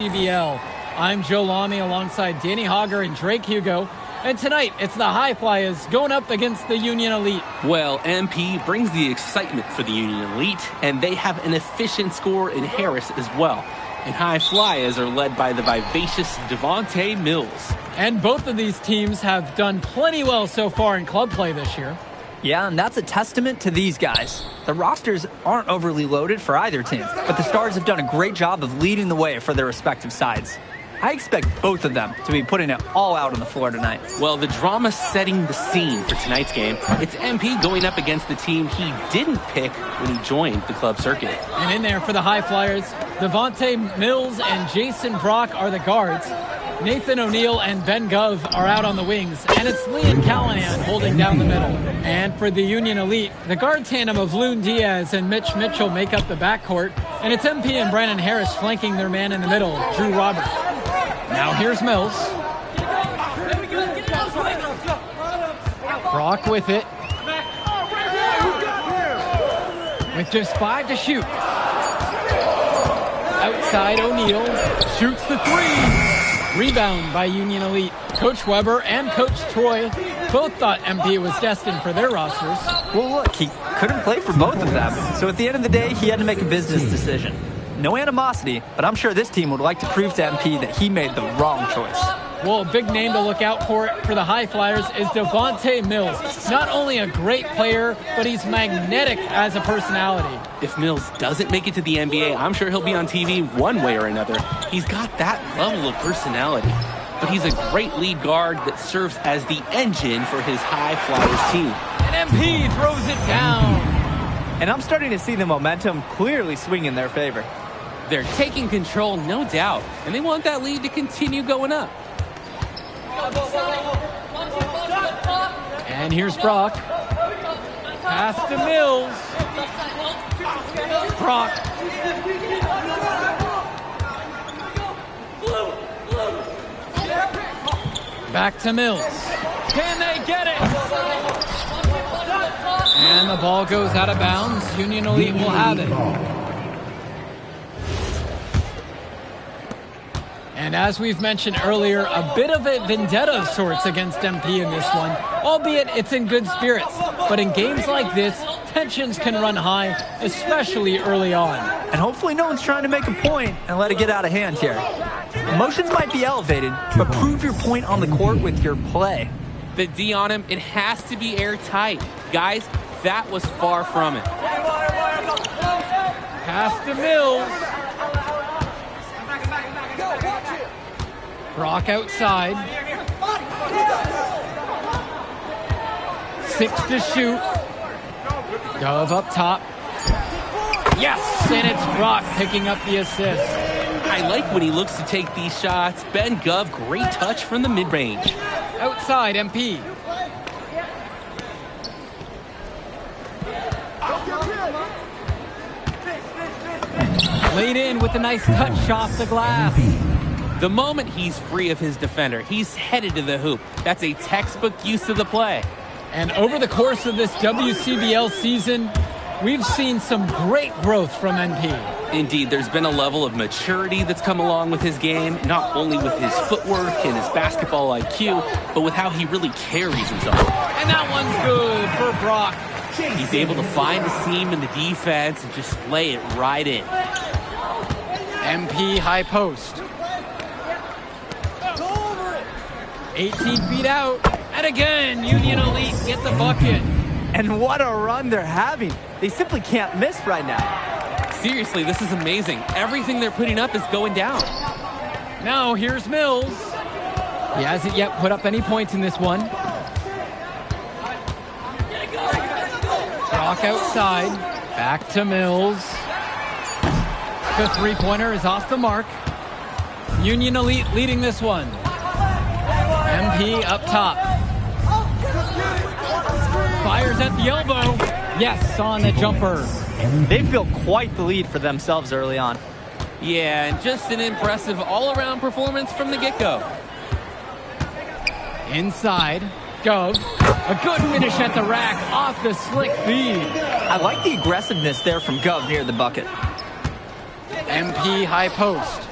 CBL. I'm Joe Lamy alongside Danny Hogger and Drake Hugo. And tonight, it's the High Flyers going up against the Union Elite. Well, MP brings the excitement for the Union Elite, and they have an efficient scorer in Harris as well. And High Flyers are led by the vivacious Devontae Mills. And both of these teams have done plenty well so far in club play this year. Yeah, and that's a testament to these guys. The rosters aren't overly loaded for either team, but the Stars have done a great job of leading the way for their respective sides. I expect both of them to be putting it all out on the floor tonight. Well, the drama setting the scene for tonight's game. It's MP going up against the team he didn't pick when he joined the club circuit. And in there for the High Flyers, Devontae Mills and Jason Brock are the guards. Nathan O'Neill and Ben Gov are out on the wings, and it's Liam Callahan holding down the middle. And for the Union Elite, the guard tandem of Loon Diaz and Mitch Mitchell make up the backcourt, and it's MP and Brandon Harris flanking their man in the middle, Drew Roberts. Now here's Mills. Brock with it. With just 5 to shoot. Outside O'Neill shoots the three. Rebound by Union Elite. Coach Weber and Coach Troy both thought MP was destined for their rosters. Well, look, he couldn't play for both of them. So at the end of the day, he had to make a business decision. No animosity, but I'm sure this team would like to prove to MP that he made the wrong choice. Well, a big name to look out for the High Flyers is Devontae Mills. Not only a great player, but he's magnetic as a personality. If Mills doesn't make it to the NBA, I'm sure he'll be on TV one way or another. He's got that level of personality. But he's a great lead guard that serves as the engine for his High Flyers team. And MP throws it down. And I'm starting to see the momentum clearly swing in their favor. They're taking control, no doubt, and they want that lead to continue going up. And here's Brock. Pass to Mills. Brock. Back to Mills. Can they get it? And the ball goes out of bounds. Union Elite will have it. And as we've mentioned earlier, a bit of a vendetta of sorts against MP in this one, albeit it's in good spirits. But in games like this, tensions can run high, especially early on. And hopefully no one's trying to make a point and let it get out of hand here. Emotions might be elevated, but prove your point on the court with your play. The D on him, it has to be airtight. Guys, that was far from it. Pass to Mills. Brock outside. 6 to shoot. Gov up top. Yes, and it's Brock picking up the assist. I like when he looks to take these shots. Ben Gov, great touch from the mid-range. Outside, MP. Laid in with a nice touch off the glass. The moment he's free of his defender, he's headed to the hoop. That's a textbook use of the play. And over the course of this WCBL season, we've seen some great growth from NP. Indeed, there's been a level of maturity that's come along with his game, not only with his footwork and his basketball IQ, but with how he really carries himself. And that one's good for Brock. He's able to find the seam in the defense and just lay it right in. MP high post. 18 feet out. And again, Union Elite get the bucket. And what a run they're having. They simply can't miss right now. Seriously, this is amazing. Everything they're putting up is going down. Now here's Mills. He hasn't yet put up any points in this one. Brock outside. Back to Mills. The three-pointer is off the mark. Union Elite leading this one. MP up top. Fires at the elbow. Yes, on the jumper. They feel quite the lead for themselves early on. Yeah, and just an impressive all-around performance from the get-go. Inside. Gov. A good finish at the rack off the slick feed. I like the aggressiveness there from Gov near the bucket. MP high post.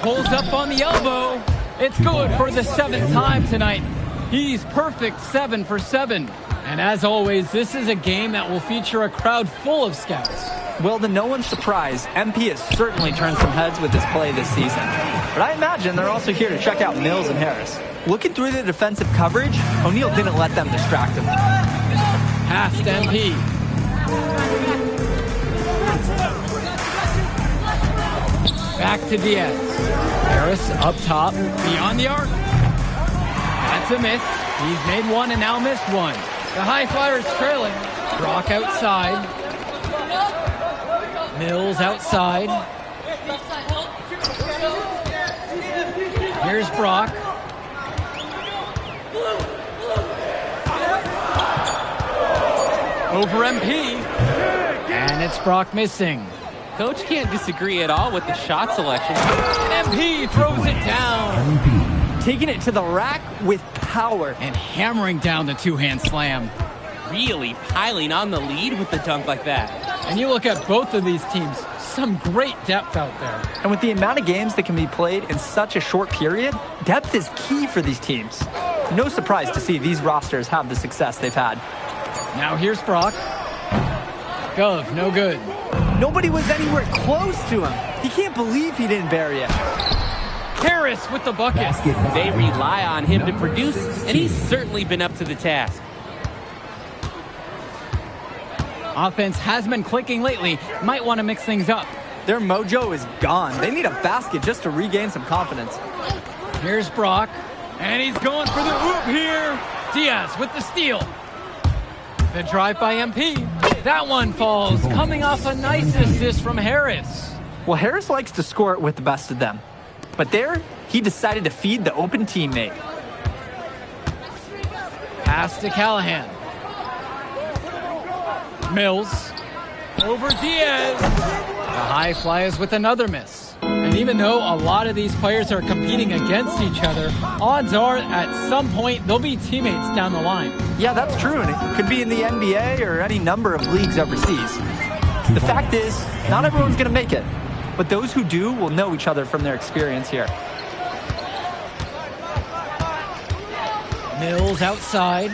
Pulls up on the elbow. It's good for the 7th time tonight. He's perfect 7 for 7. And as always, this is a game that will feature a crowd full of scouts. Well, to no one's surprise, MP has certainly turned some heads with his play this season. But I imagine they're also here to check out Mills and Harris. Looking through the defensive coverage, O'Neal didn't let them distract him. Past MP. Back to Diaz. Harris up top, beyond the arc. That's a miss. He's made one and now missed one. The High Flyers trailing. Brock outside. Mills outside. Here's Brock. Over MP. And it's Brock missing. Coach can't disagree at all with the shot selection. And MP throws it down. Taking it to the rack with power. And hammering down the two-hand slam. Really piling on the lead with the dunk like that. And you look at both of these teams, some great depth out there. And with the amount of games that can be played in such a short period, depth is key for these teams. No surprise to see these rosters have the success they've had. Now here's Brock. Gov, no good. Nobody was anywhere close to him. He can't believe he didn't bury it. Harris with the bucket. They rely on him to produce, and he's certainly been up to the task. Offense has been clicking lately. Might want to mix things up. Their mojo is gone. They need a basket just to regain some confidence. Here's Brock. And he's going for the oop here. Diaz with the steal. The drive by MP. That one falls, coming off a nice assist from Harris. Well, Harris likes to score it with the best of them. But there, he decided to feed the open teammate. Pass to Callahan. Mills. Over Diaz. The High Flyers with another miss. And even though a lot of these players are competing against each other, odds are at some point they'll be teammates down the line. Yeah, that's true, and it could be in the NBA or any number of leagues overseas. The fact is, not everyone's going to make it, but those who do will know each other from their experience here. Mills outside.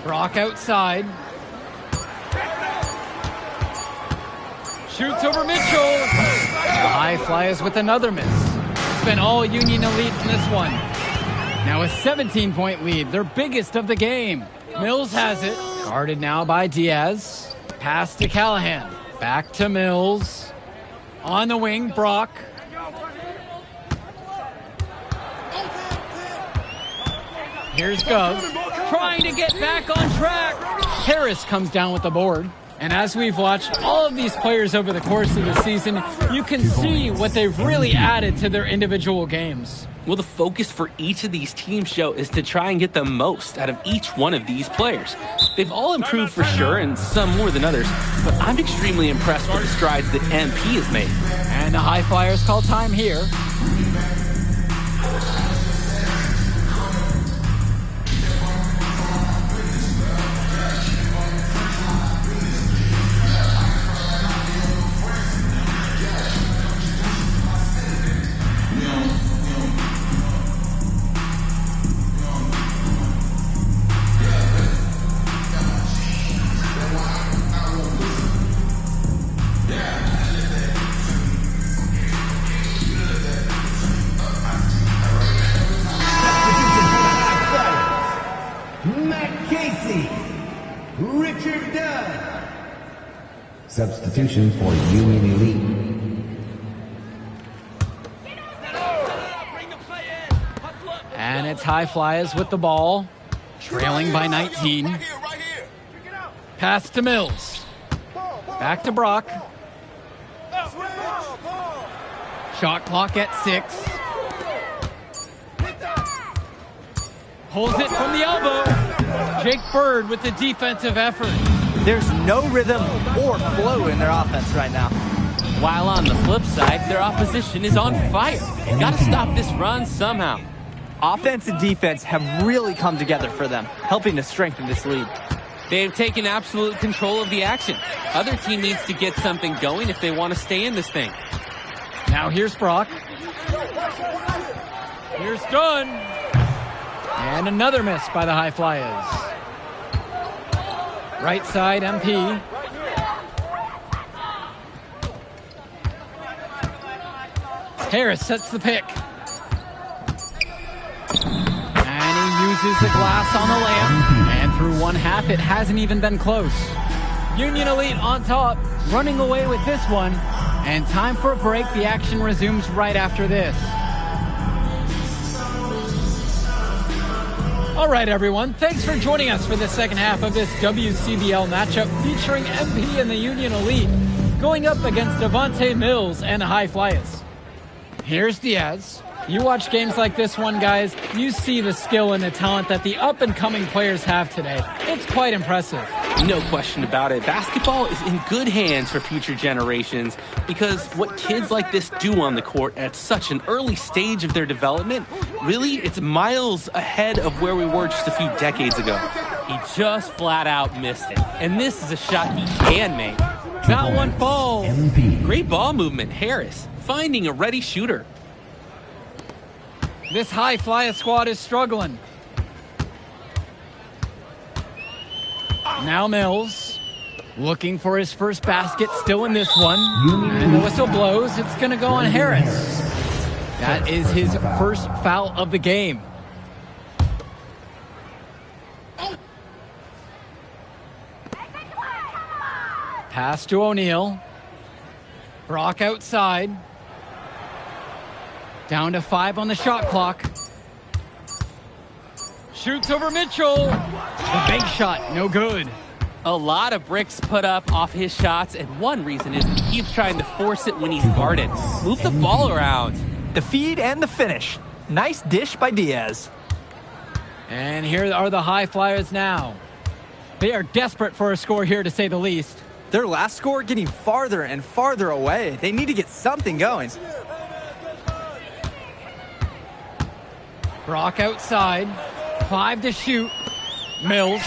Brock outside. Shoots over Mitchell. The High Flyers with another miss. It's been all Union Elite in this one. Now a 17-point lead, their biggest of the game. Mills has it. Guarded now by Diaz. Pass to Callahan. Back to Mills. On the wing, Brock. Here's Gov, trying to get back on track. Harris comes down with the board. And as we've watched all of these players over the course of the season, you can see what they've really added to their individual games. Well, the focus for each of these teams show is to try and get the most out of each one of these players. They've all improved for sure, and some more than others, but I'm extremely impressed with the strides that MP has made. And the High Flyers call time here. Substitution for Union Elite. And it's High Flyers with the ball, trailing by 19. Pass to Mills. Back to Brock. Shot clock at 6. Pulls it from the elbow. Jake Bird with the defensive effort. There's no rhythm or flow in their offense right now. While on the flip side, their opposition is on fire. Got to stop this run somehow. Offense and defense have really come together for them, helping to strengthen this lead. They've taken absolute control of the action. Other team needs to get something going if they want to stay in this thing. Now here's Brock. Here's Dunn. And another miss by the High Flyers. Right side, MP. Harris sets the pick. And he uses the glass on the layup. And through one half, it hasn't even been close. Union Elite on top, running away with this one. And time for a break. The action resumes right after this. All right, everyone. Thanks for joining us for the second half of this WCBL matchup featuring MP and the Union Elite going up against Devontae Mills and the High Flyers. Here's Diaz. You watch games like this one, guys, you see the skill and the talent that the up-and-coming players have today. It's quite impressive. No question about it. Basketball is in good hands for future generations because what kids like this do on the court at such an early stage of their development, really, it's miles ahead of where we were just a few decades ago. He just flat out missed it. And this is a shot he can make. That one falls. Great ball movement, Harris, finding a ready shooter. This High Flyer squad is struggling. Now Mills, looking for his first basket, still in this one. And the whistle blows. It's going to go on Harris. That is his first foul of the game. Pass to O'Neal. Brock outside. Down to 5 on the shot clock. Shoots over Mitchell. The bank shot, no good. A lot of bricks put up off his shots, and one reason is he keeps trying to force it when he's guarded. Move the ball around. The feed and the finish. Nice dish by Diaz. And here are the High Flyers now. They are desperate for a score here, to say the least. Their last score getting farther and farther away. They need to get something going. Brock outside. 5 to shoot. Mills.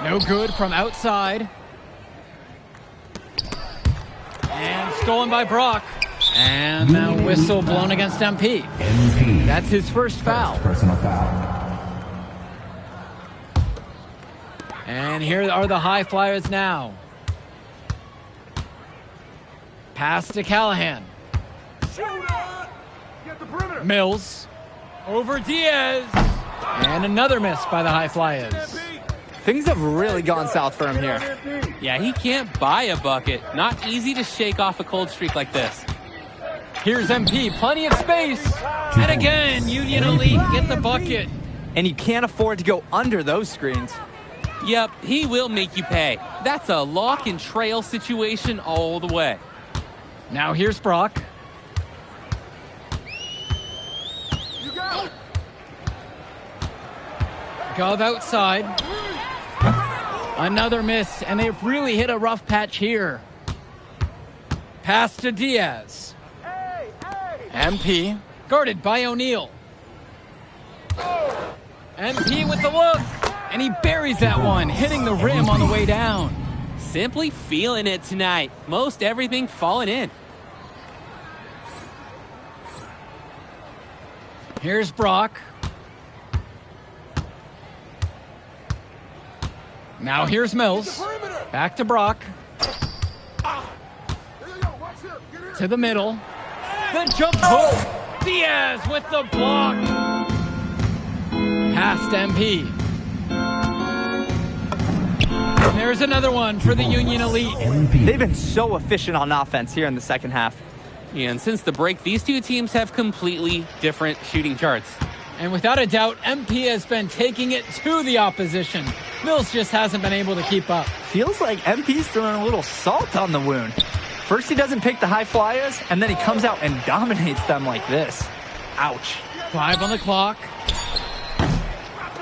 No good from outside. And stolen by Brock. And now whistle blown against MP. That's his first foul. Personal foul. And here are the High Flyers now. Pass to Callahan. Mills. Over Diaz. And another miss by the High Flyers. Things have really gone south for him here. Yeah, he can't buy a bucket. Not easy to shake off a cold streak like this. Here's MP, plenty of space. And again, Union Elite get the bucket. And you can't afford to go under those screens. Yep, he will make you pay. That's a lock and trail situation all the way. Now here's Brock. Gov outside. Another miss, and they've really hit a rough patch here. Pass to Diaz. MP, guarded by O'Neal. MP with the look, and he buries that one, hitting the rim on the way down. Simply feeling it tonight. Most everything falling in. Here's Brock. Now here's Mills. Back to Brock. To the middle. The jump hook. Diaz with the block. Past MP. And there's another one for the Union Elite. They've been so efficient on offense here in the second half. Yeah, and since the break, these two teams have completely different shooting charts. And without a doubt, MP has been taking it to the opposition. Mills just hasn't been able to keep up. Feels like MP's throwing a little salt on the wound. First he doesn't pick the High Flyers, and then he comes out and dominates them like this. Ouch. 5 on the clock.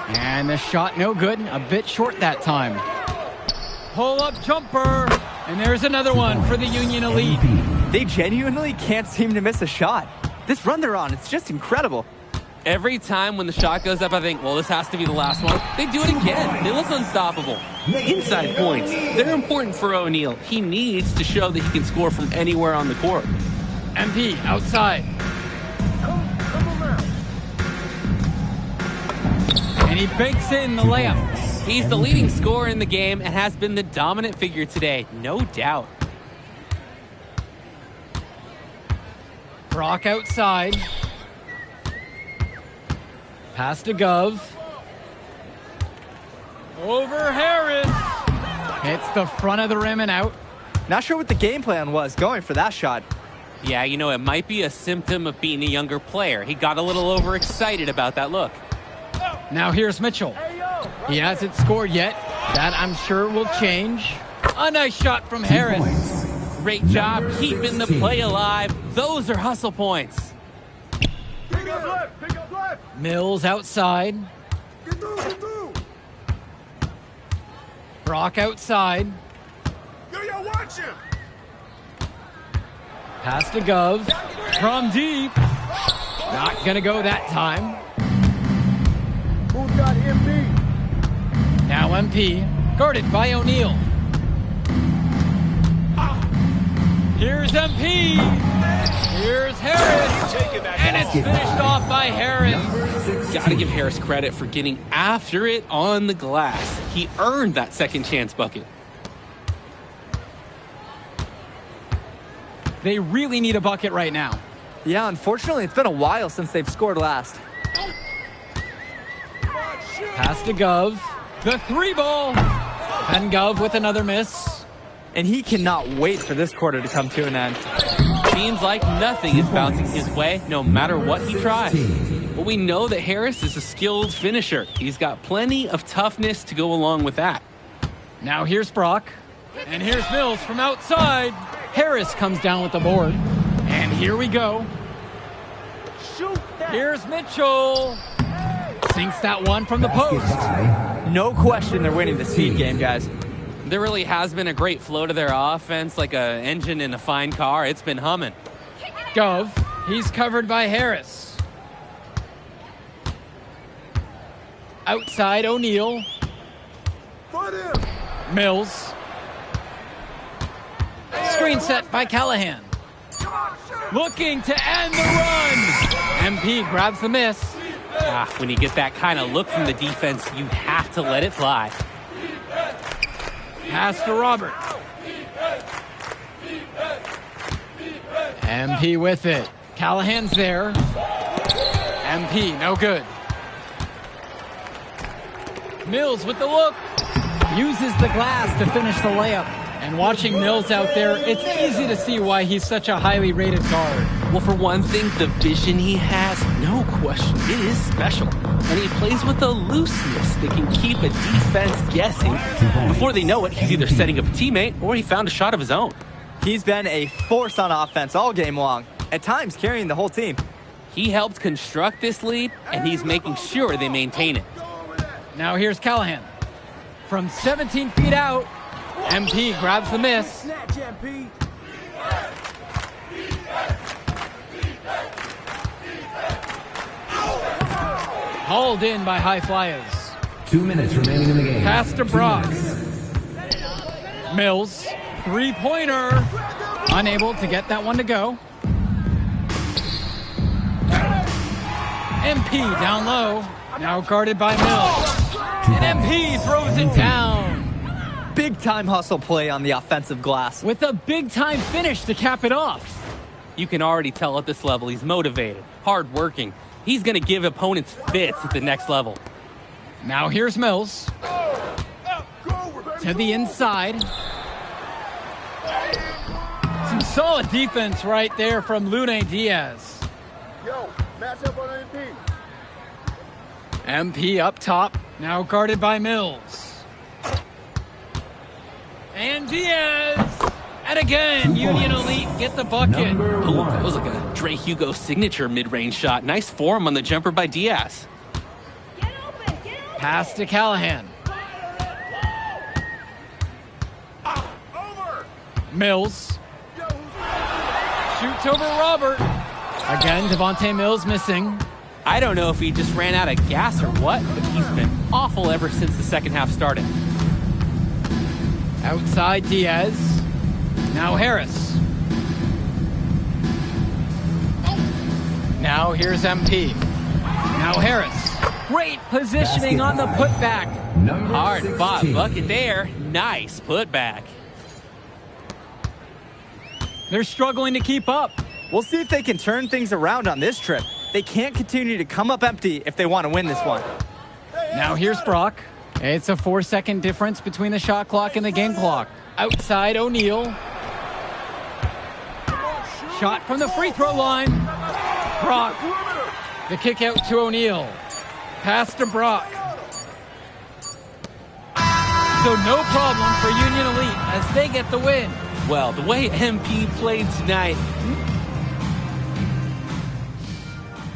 And the shot no good. A bit short that time. Pull-up jumper. And there's another one for the Union Elite. They genuinely can't seem to miss a shot. This run they're on, it's just incredible. Every time when the shot goes up, I think, well, this has to be the last one. They do it again. They look unstoppable. Inside points, they're important for O'Neal. He needs to show that he can score from anywhere on the court. MP outside. And he bakes in the layup. He's the leading scorer in the game and has been the dominant figure today, no doubt. Brock outside. Pass to Gov. Over Harris. Hits the front of the rim and out. Not sure what the game plan was going for that shot. Yeah, you know, it might be a symptom of being a younger player. He got a little overexcited about that look. Now here's Mitchell. He hasn't scored yet. That, I'm sure, will change. A nice shot from Harris. Great job keeping the play alive. Those are hustle points. Mills outside. Brock outside. Pass to Gov. From deep. Not going to go that time. Now MP. Guarded by O'Neal. Here's MP. Here's Harris. And it's finished off by Harris. Gotta give Harris credit for getting after it on the glass. He earned that second chance bucket. They really need a bucket right now. Yeah, unfortunately, it's been a while since they've scored last. Pass to Gov. The three ball. And Gov with another miss. And he cannot wait for this quarter to come to an end. Seems like nothing is bouncing his way, no matter what he tries. But we know that Harris is a skilled finisher. He's got plenty of toughness to go along with that. Now here's Brock. And here's Mills from outside. Harris comes down with the board. And here we go. Here's Mitchell. Sinks that one from the post. No question they're winning the speed game, guys. There really has been a great flow to their offense, like an engine in a fine car. It's been humming. Gov. He's covered by Harris. Outside O'Neal. Mills. Screen set by Callahan. Looking to end the run. MP grabs the miss. When you get that kind of look from the defense, you have to let it fly. Pass to Robert. MP with it. Callahan's there. MP, no good. Mills with the look. Uses the glass to finish the layup. And watching Mills out there, it's easy to see why he's such a highly rated guard. Well, for one thing, the vision he has, no question, it is special. And he plays with a looseness that can keep a defense guessing. Before they know it, he's either setting up a teammate or he found a shot of his own. He's been a force on offense all game long, at times carrying the whole team. He helped construct this lead, and he's making sure they maintain it. Now here's Callahan. From 17 feet out, MP grabs the miss. Hauled in by high flyers. 2 minutes remaining in the game. Pass to Brock. Mills, three-pointer. Unable to get that one to go. MP down low. Now guarded by Mills. And MP throws it down. Big-time hustle play on the offensive glass. With a big-time finish to cap it off. You can already tell at this level he's motivated, hard-working. He's going to give opponents fits at the next level. Now here's Mills. To the inside. Some solid defense right there from Lune Diaz. MP up top. Now guarded by Mills. And Diaz. And again, Union Elite get the bucket. Oh, that was like a Dre Hugo signature mid-range shot. Nice form on the jumper by Diaz. Pass to Callahan. Mills. Shoots over Robert. Again, Devontae Mills missing. I don't know if he just ran out of gas or what, but he's been awful ever since the second half started. Outside Diaz. Now Harris. Now here's MP. Now Harris. Great positioning on the putback. Hard fought bucket there. Nice putback. They're struggling to keep up. We'll see if they can turn things around on this trip. They can't continue to come up empty if they want to win this one. Now here's Brock. It's a 4-second difference between the shot clock and the game clock. Outside O'Neal. Shot from the free throw line. Brock. The kick out to O'Neal. Pass to Brock. So no problem for Union Elite as they get the win. Well, the way MP played tonight.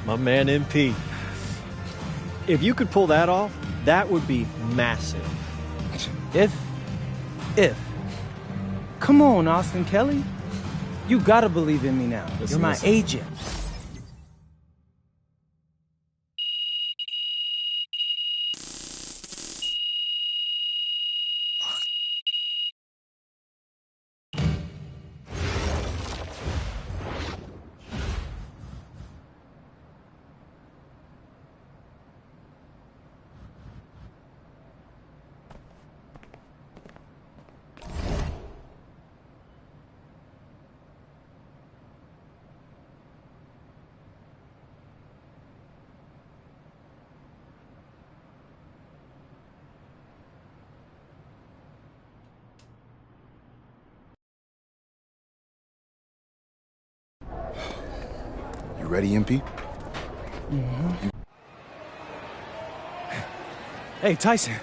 My man MP. If you could pull that off, that would be massive. If. Come on, Austin Kelly. You gotta believe in me now. You're my agent. Ready, MP? Mm-hmm. Hey, Tyson.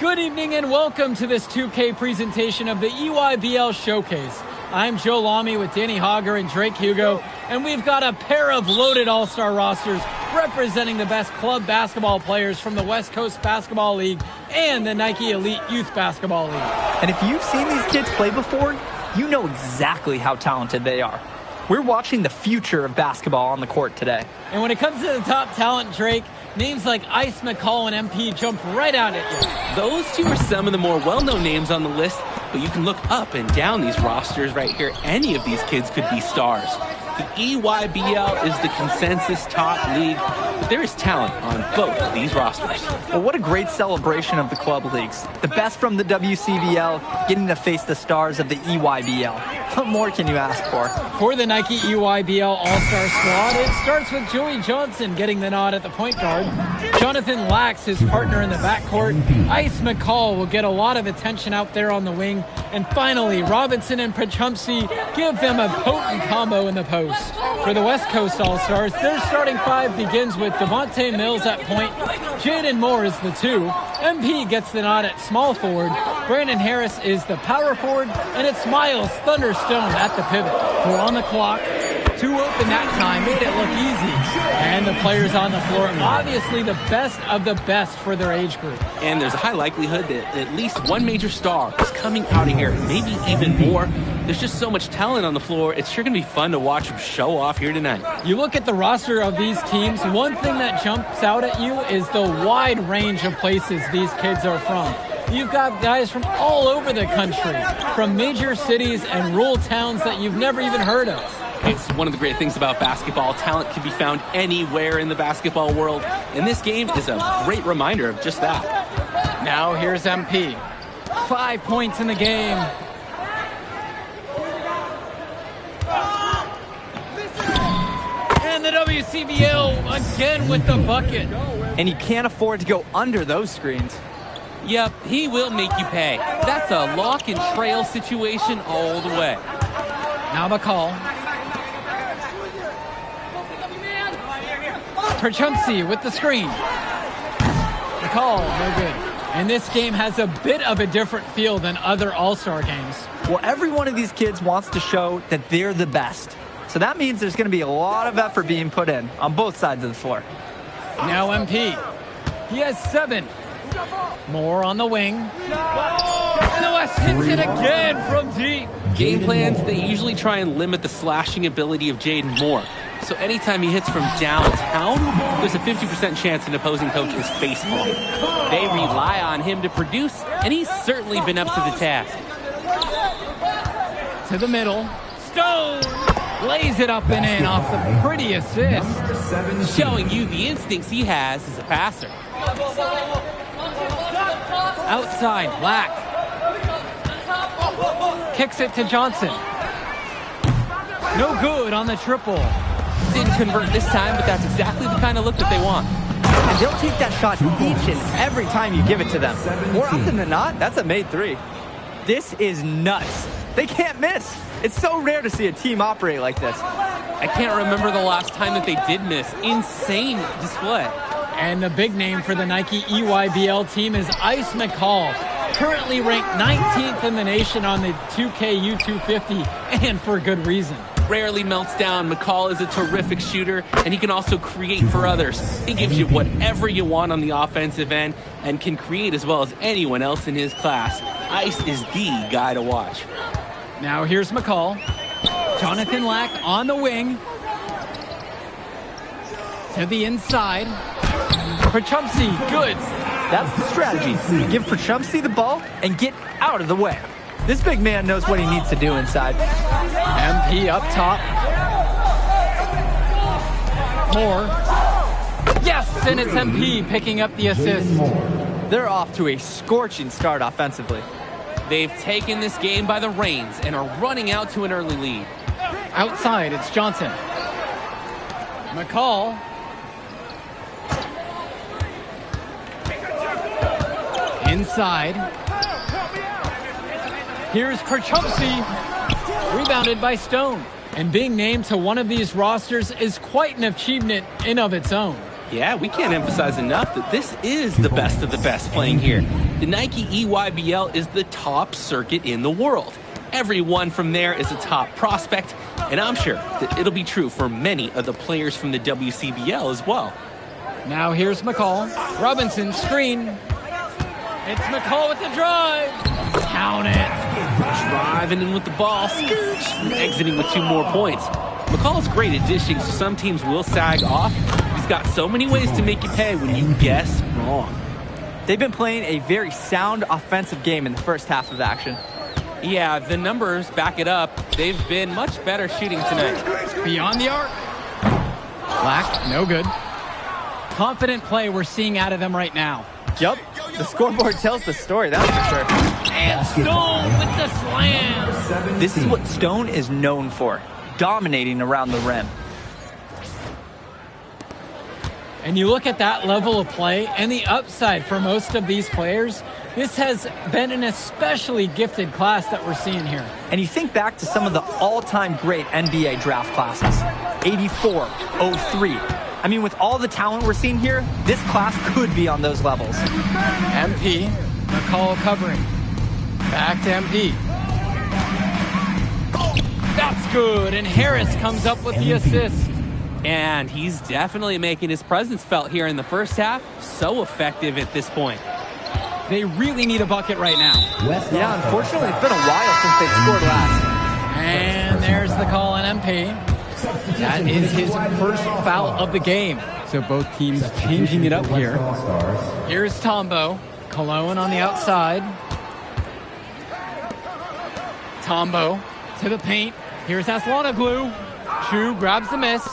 Good evening and welcome to this 2K presentation of the EYBL Showcase. I'm Joe Lamy with Danny Hogger and Drake Hugo, and we've got a pair of loaded all-star rosters representing the best club basketball players from the West Coast Basketball League and the Nike Elite Youth Basketball League. And if you've seen these kids play before, you know exactly how talented they are. We're watching the future of basketball on the court today. And when it comes to the top talent, Drake, names like Ice McCall and MP jump right out at you. Those two are some of the more well-known names on the list, but you can look up and down these rosters right here. Any of these kids could be stars. The EYBL is the consensus top league, but there is talent on both of these rosters. Well, what a great celebration of the club leagues. The best from the WCBL getting to face the stars of the EYBL. What more can you ask for? For the Nike EYBL All-Star squad, it starts with Joey Johnson getting the nod at the point guard. Jonathan Lax, his partner in the backcourt. Ice McCall will get a lot of attention out there on the wing. And finally, Robinson and Pachumsky give them a potent combo in the post. For the West Coast All-Stars, their starting five begins with Devontae Mills at point. Jaden Moore is the 2. MP gets the nod at small forward. Brandon Harris is the power forward. And it's Miles Thunderstone at the pivot. 4 on the clock. 2 open that time, made it look easy. And the players on the floor, obviously the best of the best for their age group. And there's a high likelihood that at least one major star is coming out of here, maybe even more. There's just so much talent on the floor. It's sure going to be fun to watch them show off here tonight. You look at the roster of these teams, one thing that jumps out at you is the wide range of places these kids are from. You've got guys from all over the country, from major cities and rural towns that you've never even heard of. It's one of the great things about basketball. Talent can be found anywhere in the basketball world, and this game is a great reminder of just that. Now here's MP. 5 points in the game. And the WCBL again with the bucket. And you can't afford to go under those screens. Yep, he will make you pay. That's a lock and trail situation all the way. Now McCall. Perchumsey with the screen. McCall, no good. And this game has a bit of a different feel than other All-Star games. Well, every one of these kids wants to show that they're the best. So that means there's going to be a lot of effort being put in on both sides of the floor. Now MP. He has 7. More on the wing. And the West hits it again from deep. Game plans, they usually try and limit the slashing ability of Jaden Moore. So anytime he hits from downtown, there's a 50% chance an opposing coach is face-palm. They rely on him to produce, and he's certainly been up to the task. To the middle. Stone lays it up and in off the pretty assist. Showing you the instincts he has as a passer. Outside, Black. Kicks it to Johnson. No good on the triple. Didn't convert this time, but that's exactly the kind of look that they want. And they'll take that shot each and every time you give it to them. More often than not, that's a made three. This is nuts. They can't miss. It's so rare to see a team operate like this. I can't remember the last time that they did miss. Insane display. And the big name for the Nike EYBL team is Ice McCall, currently ranked 19th in the nation on the 2K U250, and for good reason. Rarely melts down. McCall is a terrific shooter, and he can also create for others. He gives you whatever you want on the offensive end and can create as well as anyone else in his class. Ice is the guy to watch. Now here's McCall. Jonathan Lack on the wing. To the inside. Prachumsky, good. That's the strategy. Give Prachumsky the ball and get out of the way. This big man knows what he needs to do inside. MP up top. Moore. Yes, and it's MP picking up the assist. They're off to a scorching start offensively. They've taken this game by the reins and are running out to an early lead. Outside, it's Johnson. McCall. Inside. Here's Prachumsky. Rebounded by Stone. And being named to one of these rosters is quite an achievement in of its own. Yeah, we can't emphasize enough that this is the best of the best playing here. The Nike EYBL is the top circuit in the world. Everyone from there is a top prospect, and I'm sure that it'll be true for many of the players from the WCBL as well. Now here's McCall. Robinson, screen. It's McCall with the drive. Count it. Driving in with the ball, exiting with 2 more points. McCall's great at dishing, so some teams will sag off. He's got so many ways to make you pay when you guess wrong. They've been playing a very sound offensive game in the first half of action. Yeah, the numbers back it up. They've been much better shooting tonight. Beyond the arc. Black, no good. Confident play we're seeing out of them right now. Yup, the scoreboard tells the story, that's for sure. And Stone with the slam. This is what Stone is known for, dominating around the rim. And you look at that level of play and the upside for most of these players, this has been an especially gifted class that we're seeing here. And you think back to some of the all-time great NBA draft classes, 84, 03. I mean, with all the talent we're seeing here, this class could be on those levels. MP, McCall covering. Back to MP. That's good, and Harris comes up with the assist. And he's definitely making his presence felt here in the first half. So effective at this point. They really need a bucket right now. Yeah, unfortunately, it's been a while since they've scored last. And there's the call on MP. That is his first foul of the game. So both teams changing it up here. Here's Tombo. Cologne on the outside. Tombo to the paint. Here's Aslanoglu. Chu grabs the miss.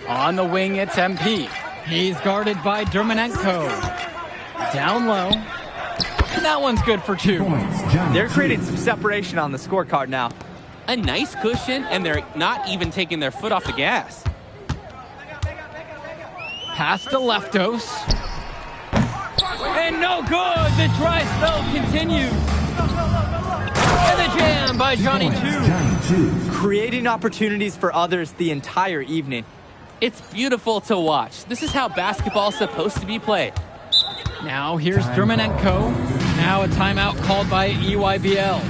On the wing, it's MP. He's guarded by Dermanenko. Down low. And that one's good for 2. They're creating some separation on the scorecard now. A nice cushion, and they're not even taking their foot off the gas. Pass to Leftos. And no good. The dry spell continues. And the jam by Johnny Chu. Creating opportunities for others the entire evening. It's beautiful to watch. This is how basketball's supposed to be played. Now here's Dermanenko. Now a timeout called by EYBL.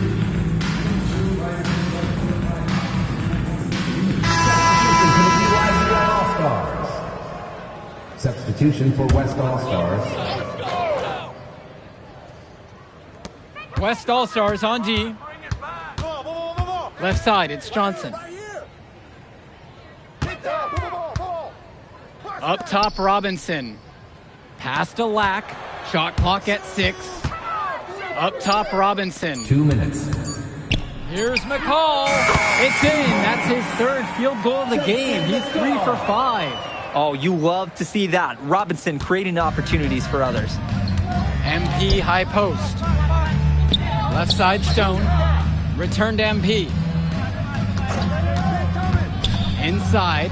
Substitution for West All-Stars. West All-Stars on D. Left side, it's Johnson. Up top, Robinson. Pass to Lack. Shot clock at 6. Up top, Robinson. 2 minutes. Here's McCall. It's in. That's his third field goal of the game. He's 3 for 5. Oh, you love to see that. Robinson creating opportunities for others. MP high post. Left side, Stone. Return to MP. Inside,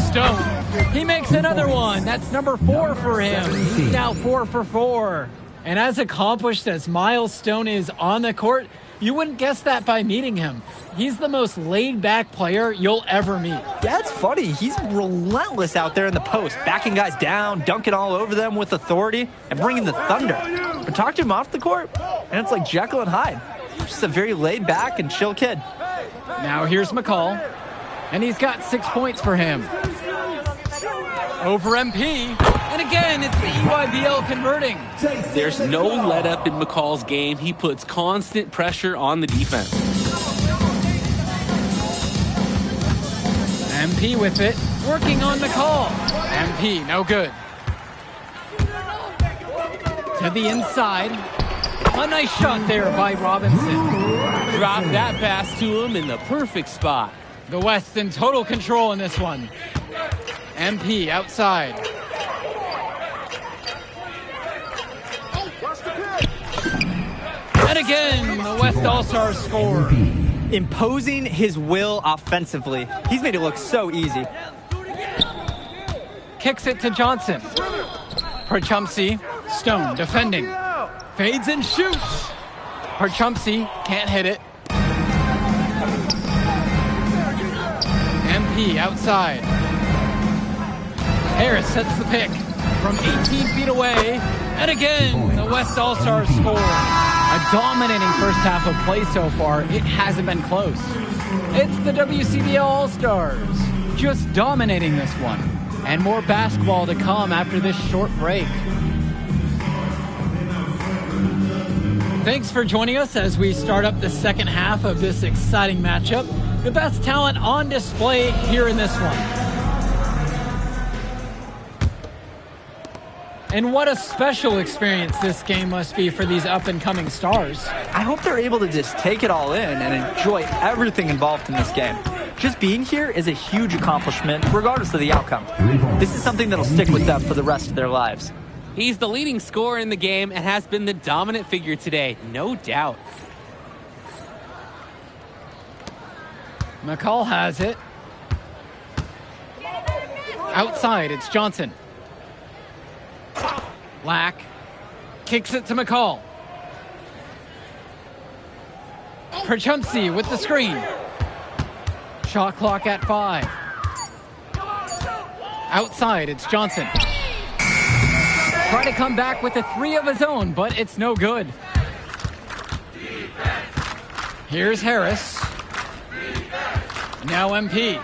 Stone. He makes another one. That's number 4 for him. He's now 4 for 4. And as accomplished as Miles Stone is on the court, you wouldn't guess that by meeting him. He's the most laid-back player you'll ever meet. That's funny. He's relentless out there in the post, backing guys down, dunking all over them with authority, and bringing the thunder. But talk to him off the court, and it's like Jekyll and Hyde. Just a very laid-back and chill kid. Now here's McCall, and he's got 6 points for him. Over MP, and again, it's the EYBL converting. There's no let-up in McCall's game. He puts constant pressure on the defense. MP with it, working on McCall. MP, no good. To the inside. A nice shot there by Robinson. Drop that pass to him in the perfect spot. The West in total control in this one. MP outside. And again, the West All-Stars score. Imposing his will offensively. He's made it look so easy. Kicks it to Johnson. Parchumsey, Stone defending. Fades and shoots. Parchumsey can't hit it. MP outside. Harris sets the pick from 18 feet away. And again, the West All-Stars score. A dominating first half of play so far. It hasn't been close. It's the WCBL All-Stars just dominating this one. And more basketball to come after this short break. Thanks for joining us as we start up the second half of this exciting matchup. The best talent on display here in this one. And what a special experience this game must be for these up-and-coming stars. I hope they're able to just take it all in and enjoy everything involved in this game. Just being here is a huge accomplishment, regardless of the outcome. This is something that'll stick with them for the rest of their lives. He's the leading scorer in the game and has been the dominant figure today, no doubt. McCall has it. Outside, it's Johnson. Lack kicks it to McCall. Parchumsey with the screen. Shot clock at 5. Outside, it's Johnson. Try to come back with a 3 of his own, but it's no good. Here's Harris. Now MP.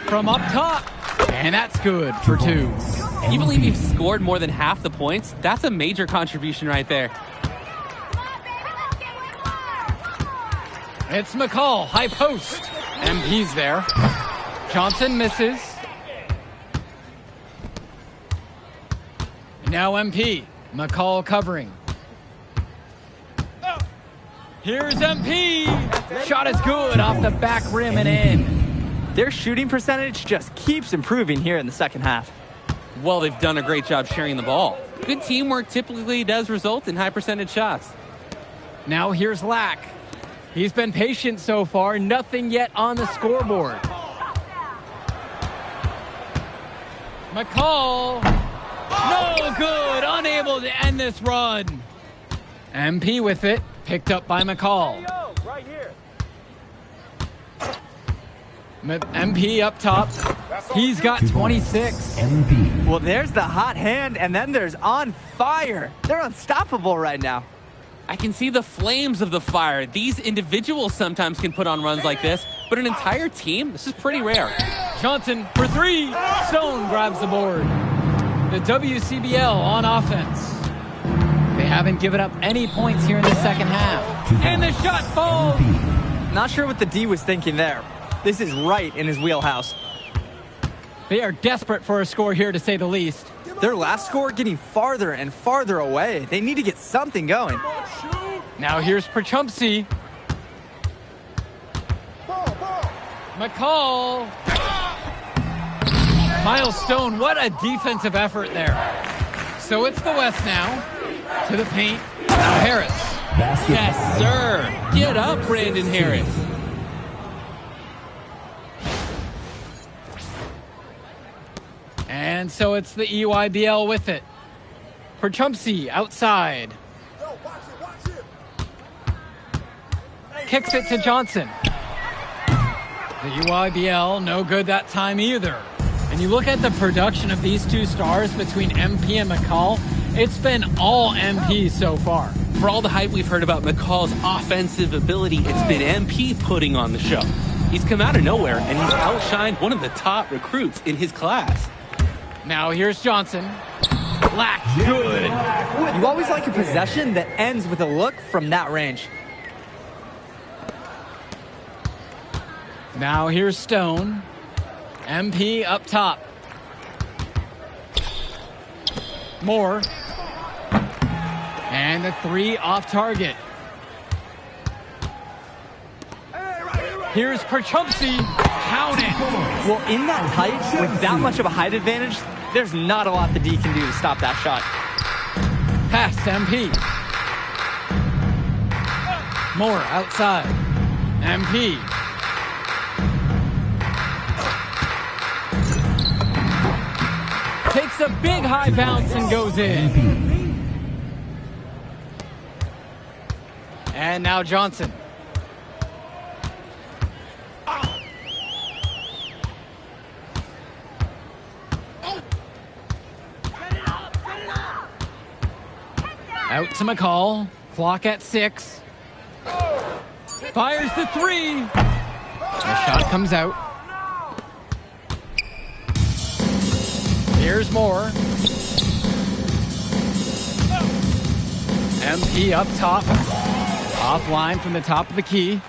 From up top. And that's good for 2. You believe you've scored more than half the points? That's a major contribution right there. It's McCall, high post. MP's there. Johnson misses. Now MP. McCall covering. Here's MP. Shot is good off the back rim and in. Their shooting percentage just keeps improving here in the second half. Well, they've done a great job sharing the ball. Good teamwork typically does result in high percentage shots. Now here's Lack. He's been patient so far. Nothing yet on the scoreboard. McCall. No good. Unable to end this run. MP with it. Picked up by McCall. Right here. MP up top. He's got 26. MP. Well, there's the hot hand, and then there's on fire. They're unstoppable right now. I can see the flames of the fire. These individuals sometimes can put on runs like this, but an entire team, this is pretty rare. Johnson for three. Stone grabs the board. The WCBL on offense. They haven't given up any points here in the second half. And the shot falls. Not sure what the D was thinking there. This is right in his wheelhouse. They are desperate for a score here, to say the least. Their last score getting farther and farther away. They need to get something going. Now here's Perchumpsey. McCall. Miles Stone, what a defensive effort there. So it's the West now. To the paint. Now Harris. Yes, sir. Get up, Brandon Harris. And so it's the EYBL with it. Perchumpsey outside. Kicks it to Johnson. The EYBL, no good that time either. And you look at the production of these two stars between MP and McCall, it's been all MP so far. For all the hype we've heard about McCall's offensive ability, it's been MP putting on the show. He's come out of nowhere, and he's outshined one of the top recruits in his class. Now here's Johnson. Black, good. You always like a possession that ends with a look from that range. Now here's Stone. MP up top. Moore. And the three off target. Here's Perchumpsey. Count it. Well, in that tight, with that much of a height advantage, there's not a lot the D can do to stop that shot. Pass to MP. Moore outside. MP. Takes a big high bounce and goes in. And now Johnson. Out to McCall. Clock at 6. Fires the three. The shot comes out. Here's Moore. MP up top. Offline from the top of the key.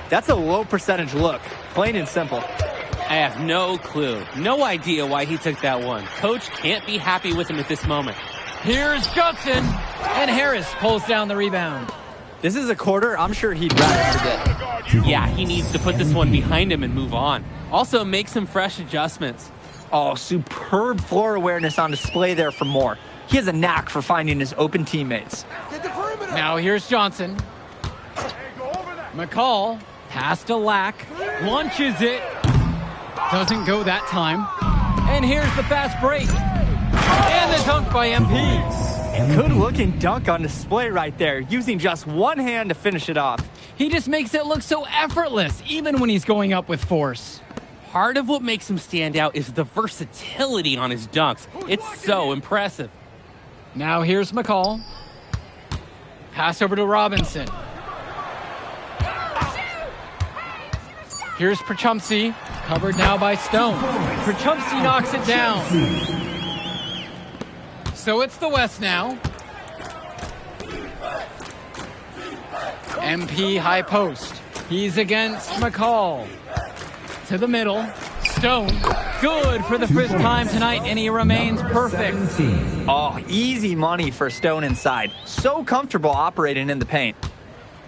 That's a low percentage look. Plain and simple. I have no clue. No idea why he took that one. Coach can't be happy with him at this moment. Here's Johnson. And Harris pulls down the rebound. This is a quarter I'm sure he'd rather forget. Yeah, he needs to put this one behind him and move on. Also, make some fresh adjustments. Oh, superb floor awareness on display there from Moore. He has a knack for finding his open teammates. Now here's Johnson. McCall, pass to Lack, launches it. Doesn't go that time. And here's the fast break. And the dunk by MP. Good looking dunk on display right there, using just one hand to finish it off. He just makes it look so effortless, even when he's going up with force. Part of what makes him stand out is the versatility on his dunks. It's so impressive. Now here's McCall. Pass over to Robinson. Here's Perchumpsey, covered now by Stone. Perchumpsey knocks it down. So it's the West now. MP high post. He's against McCall. To the middle. Stone. Good for the first time tonight, and he remains perfect. Oh, easy money for Stone inside. So comfortable operating in the paint.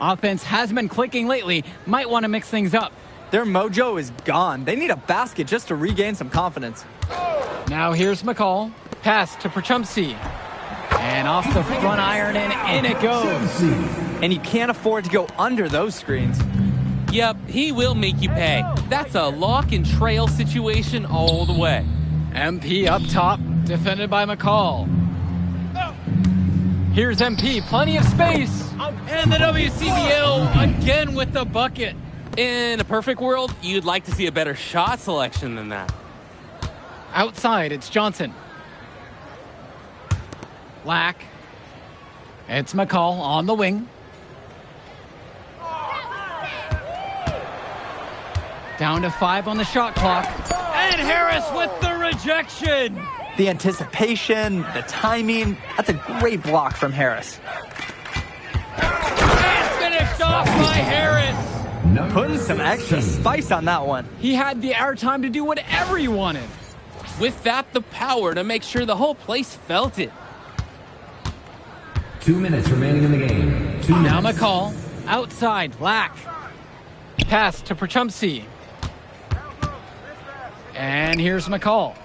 Offense has been clicking lately. Might want to mix things up. Their mojo is gone. They need a basket just to regain some confidence. Now here's McCall. Pass to Perchumpsey. And off the front iron, and in it goes. And you can't afford to go under those screens. Yep, he will make you pay. That's a lock and trail situation all the way. MP up top, defended by McCall. Here's MP, plenty of space. And the WCBL again with the bucket. In a perfect world, you'd like to see a better shot selection than that. Outside, it's Johnson. Lack. It's McCall on the wing. Down to 5 on the shot clock. And Harris with the rejection. The anticipation, the timing, that's a great block from Harris. And finished off by Harris. Putting some extra spice on that one. He had the airtime to do whatever he wanted. With that, the power to make sure the whole place felt it. 2 minutes remaining in the game. 2 Now minutes. McCall, outside, Lack. Pass to Perchumsey. And here's McCall.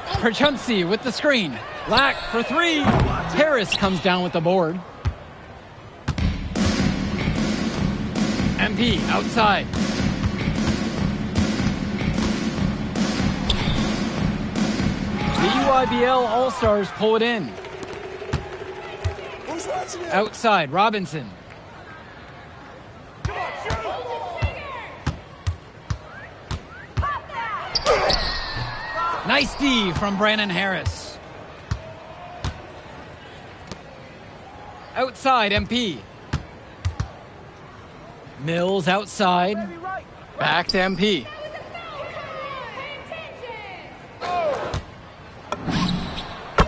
Perchumsey with the screen. Lack for 3. Harris comes down with the board. MP outside. The UIBL All-Stars pull it in. Outside, Robinson. Nice D from Brandon Harris. Outside, MP. Mills outside. Back to MP.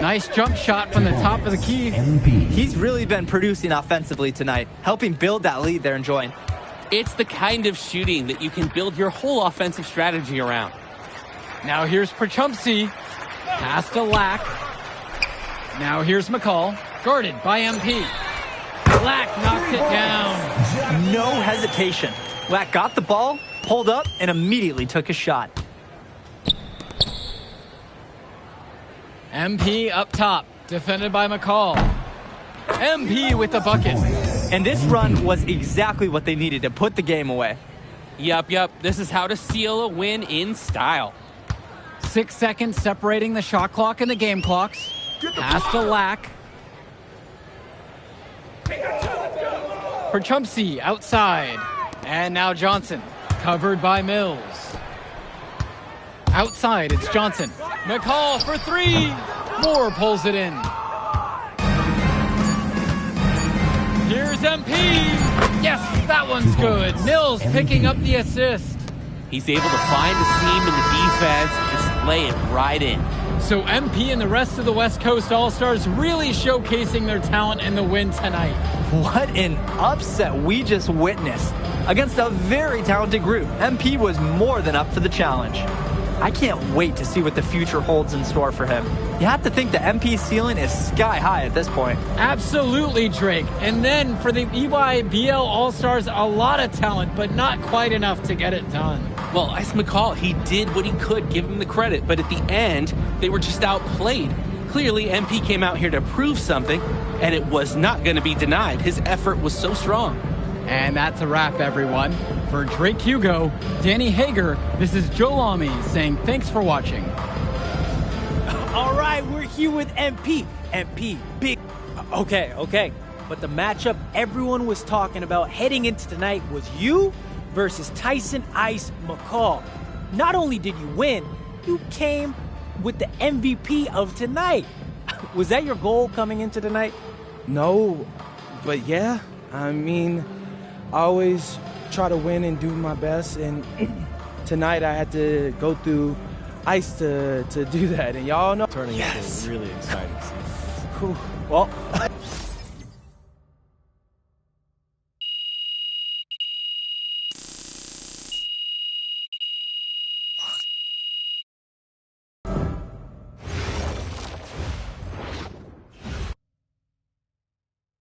Nice jump shot from the top of the key. MP. He's really been producing offensively tonight, helping build that lead they're enjoying. It's the kind of shooting that you can build your whole offensive strategy around. Now here's Perchumsey. Pass to Lack. Now here's McCall. Guarded by MP. Lack knocks it down. No hesitation. Lack got the ball, pulled up, and immediately took a shot. MP up top. Defended by McCall. MP with the bucket. And this run was exactly what they needed to put the game away. Yup. This is how to seal a win in style. 6 seconds separating the shot clock and the game clocks. Pass to Lack. Perchumsey outside. And now Johnson. Covered by Mills. Outside, it's Johnson. McCall for 3. Moore pulls it in. Here's MP. Yes, that one's good. Mills picking up the assist. He's able to find a seam in the defense, just lay it right in. So MP and the rest of the West Coast All-Stars really showcasing their talent in the win tonight. What an upset we just witnessed. Against a very talented group, MP was more than up for the challenge. I can't wait to see what the future holds in store for him. You have to think the MP ceiling is sky high at this point. Absolutely, Drake. And then for the EYBL All-Stars, a lot of talent, but not quite enough to get it done. Well, as McCall, he did what he could, give him the credit, but at the end, they were just outplayed. Clearly, MP came out here to prove something, and it was not going to be denied. His effort was so strong. And that's a wrap, everyone. For Drake Hugo, Danny Hager, this is Joe Lamy saying thanks for watching. All right, we're here with MP. MP, big. Okay. But the matchup everyone was talking about heading into tonight was you versus Tyson Ice McCall. Not only did you win, you came with the MVP of tonight. Was that your goal coming into tonight? No, but yeah. I mean, I always try to win and do my best, and tonight I had to go through ice to do that, and y'all know. Turning into a really exciting season. Well,